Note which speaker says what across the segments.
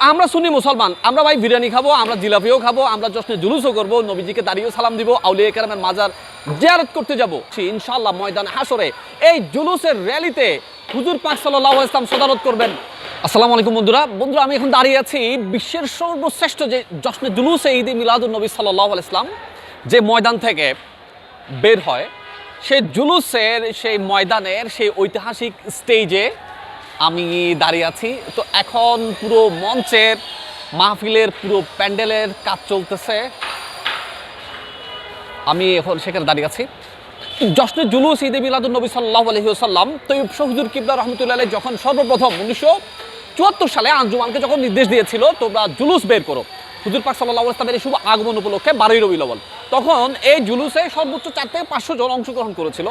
Speaker 1: আমরা সুন্নি মুসলমান, আমরা ভাই বিরিয়ানি খাবো, আমরা জিলাপিও খাবো, আমরা জশ্নে জুলুসও করবো, নবীজিকে দাঁড়িয়েও সালাম দিব, আউলিয়া কেরামের মাজার জিয়ারত করতে যাবো ইনশাআল্লাহ ময়দান হাসরে। এই জুলুসের র্যালিতে হুজুর পাক সাল্লাল্লাহু আলাইহি ওয়াসাল্লাম সদারত করবেন। আসসালামু আলাইকুম বন্ধুরা, আমি এখন দাঁড়িয়ে আছি বিশ্বের সর্বশ্রেষ্ঠ যে জশ্নে জুলুসে ঈদে মিলাদুন নবী সাল্লাল্লাহু আলাইহি ওয়াসাল্লাম যে ময়দান থেকে বের হয়, সেই জুলুসের সেই ময়দানের সেই ঐতিহাসিক স্টেজে আমি দাঁড়িয়ে আছি। তো এখন পুরো মঞ্চের মাহফিলের পুরো প্যান্ডেলের কাজ চলতেছে, আমি এখন সেখানে দাঁড়িয়ে আছি। জশ্নে জুলুস ঈদে মিলাদুন নবী সাল্লাল্লাহু আলাইহি ওয়াসাল্লাম তৈয়ব শাহ হুজুর কিবলা রাহমাতুল্লাহ আলাইহি যখন সর্বপ্রথম 1974 সালে আঞ্জুমানকে যখন নির্দেশ দিয়েছিল তোমরা জুলুস বের করো, হুজুর পাক সাল্লাল্লাহু আলাইহি ওয়াসাল্লামের শুভ আগমন উপলক্ষে 12ই রবিউল আউয়াল, তখন এই জুলুসে সর্বোচ্চ 4 থেকে 500 জন অংশগ্রহণ করেছিল।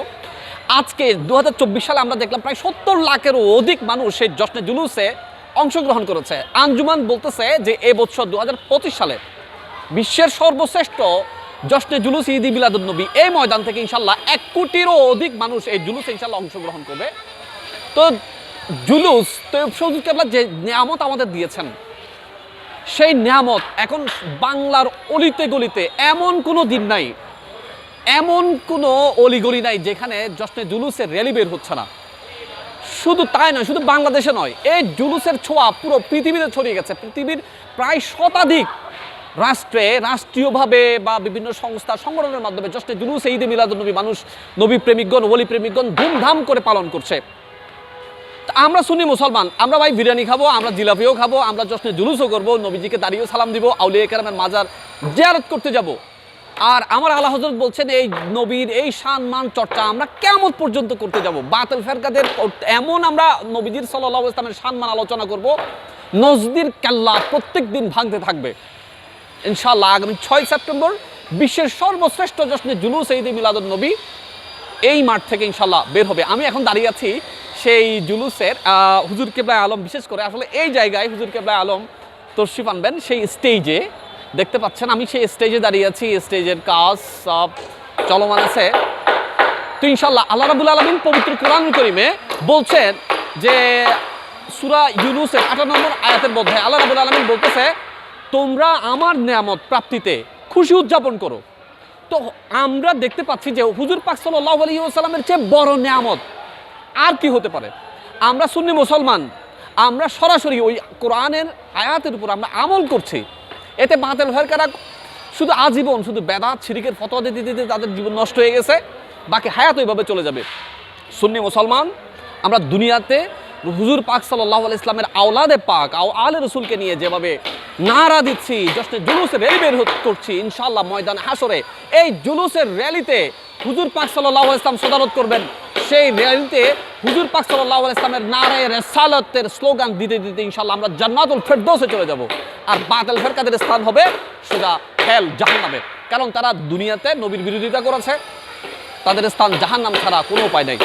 Speaker 1: আজকে 2024 সালে আমরা দেখলাম প্রায় 70 লাখেরও অধিক মানুষ সেই জশ্নে জুলুসে অংশগ্রহণ করেছে। আঞ্জুমান বলতেছে যে এবছর 2025 সালে বিশ্বের সর্বশ্রেষ্ঠ জশ্নে জুলুস ঈদে মিলাদুন নবী এই ময়দান থেকে ইনশাল্লাহ 1 কোটিরও অধিক মানুষ এই জুলুসে ইনশাল্লাহ অংশগ্রহণ করবে। তো জুলুস তৈয়ব শাহ হুজুর কিবলা যে নিয়ামত আমাদের দিয়েছেন, সেই নিয়ামত এখন বাংলার অলিতে গলিতে এমন কোনো দিন নাই, এমন কোনো অলিগলি নাই যেখানে জশ্নে জুলুসের র্যালি বের হচ্ছে না। শুধু তাই নয়, শুধু বাংলাদেশে নয়, এই জুলুসের ছোঁয়া পুরো পৃথিবীতে ছড়িয়ে গেছে। পৃথিবীর প্রায় শতাধিক রাষ্ট্রে রাষ্ট্রীয়ভাবে বা বিভিন্ন সংস্থা সংগঠনের মাধ্যমে জশ্নে জুলুস ঈদে মিলাদুন নবী মানুষ, নবী প্রেমিকগণ, ওলি প্রেমিকগণ ধুমধাম করে পালন করছে। আমরা সুন্নি মুসলমান, আমরা ভাই বিরিয়ানি খাবো, আমরা জিলাপিও খাবো, আমরা জশ্নে জুলুসও করবো, নবীজিকে দাঁড়িয়েও সালাম দিব, আউলিয়া কেরামের মাজার জিয়ারত করতে যাব। আর আমার আলা হযরত বলছেন এই নবীর এই সম্মান চর্চা আমরা কিয়ামত পর্যন্ত করতে যাব। বাতিল ফেরকাদের এমন আমরা নবীজির সাল্লাল্লাহু আলাইহি ওয়াসাল্লামের সম্মান আলোচনা করব, নজদির কেল্লা প্রত্যেক দিন ভাঙতে থাকবে ইনশাআল্লাহ। আগামী 6 সেপ্টেম্বর বিশ্বের সর্বশ্রেষ্ঠ জশ্নে জুলুস ঈদে মিলাদুন নবী এই মাঠ থেকে ইনশাআল্লাহ বের হবে। আমি এখন দাঁড়িয়ে আছি সেই জুলুসের হুজুর কিবলা আলম, বিশেষ করে আসলে এই জায়গায় হুজুর কিবলা আলম তশরিফ আনবেন সেই স্টেজে। দেখতে পাচ্ছেন আমি সেই স্টেজে দাঁড়িয়ে আছি, স্টেজের কাজ সব চলমান আছে। তো ইনশাআল্লাহ আল্লাহ রাব্বুল আলামিন পবিত্র কোরআনুল কারীমে বলছেন যে সূরা ইউনূসের 58 নম্বর আয়াতের মধ্যে আল্লাহ রাব্বুল আলামিন বলতেছে, তোমরা আমার নিয়ামত প্রাপ্তিতে খুশি উদযাপন করো। তো আমরা দেখতে পাচ্ছি যে হুজুর পাক সাল্লাল্লাহু আলাইহি ওয়াসাল্লামের চেয়ে বড় নিয়ামত আর কি হতে পারে। আমরা সুন্নি মুসলমান, আমরা সরাসরি ওই কোরআনের আয়াতের উপর আমরা আমল করছি। এতে বাতিল ফেরকারা শুধু আজীবন শুধু বেদাত শিরকের ফতোয়া দিতে দিতে তাদের জীবন নষ্ট হয়ে গেছে, বাকি হায়াত ওইভাবে চলে যাবে। সুন্নি মুসলমান আমরা দুনিয়াতে হুজুর পাক সাল্লাল্লাহু আলাইহি ওয়াসাল্লামের আওলাদে পাক আলে রাসূলকে নিয়ে যেভাবে নারা দিচ্ছি, জশ্নে জুলুসের র্যালি বের করছি ইনশাআল্লাহ ময়দান হাসরে। এই জুলুসের র্যালিতে হুজুর পাক সাল্লাল্লাহু আলাইহি ওয়াসাল্লাম সদারত করবেন। সেই র্যালিতে হুজুর পাক সাল্লাল্লাহু আলাইহি ওয়াসাল্লামের নারায়ে রিসালাতের স্লোগান দিতে দিতে ইনশাআল্লাহ আমরা জান্নাতুল ফেরদৌসে চলে যাব। আর বাতিল ফেরকাদের স্থান হবে সোজা হেল, জাহান্নামে। কারণ তারা দুনিয়াতে নবীর বিরোধিতা করেছে, তাদের স্থান জাহান্নাম ছাড়া কোনো উপায় নাই।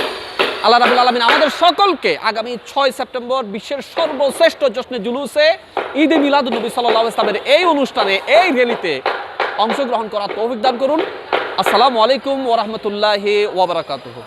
Speaker 1: আল্লাহ রাব্বুল আলামিন আমাদের সকলকে আগামী 6 সেপ্টেম্বর বিশ্বের সর্বশ্রেষ্ঠ জশ্নে জুলুসে ঈদে মিলাদুন নবী সাল্লাল্লাহু আলাইহি ওয়াসাল্লামের এই অনুষ্ঠানে, এই র্যালিতে অংশগ্রহণ করার তৌফিক দান করুন। আসসালামু আলাইকুম ওয়া রাহমাতুল্লাহি ওয়া বারাকাতুহু।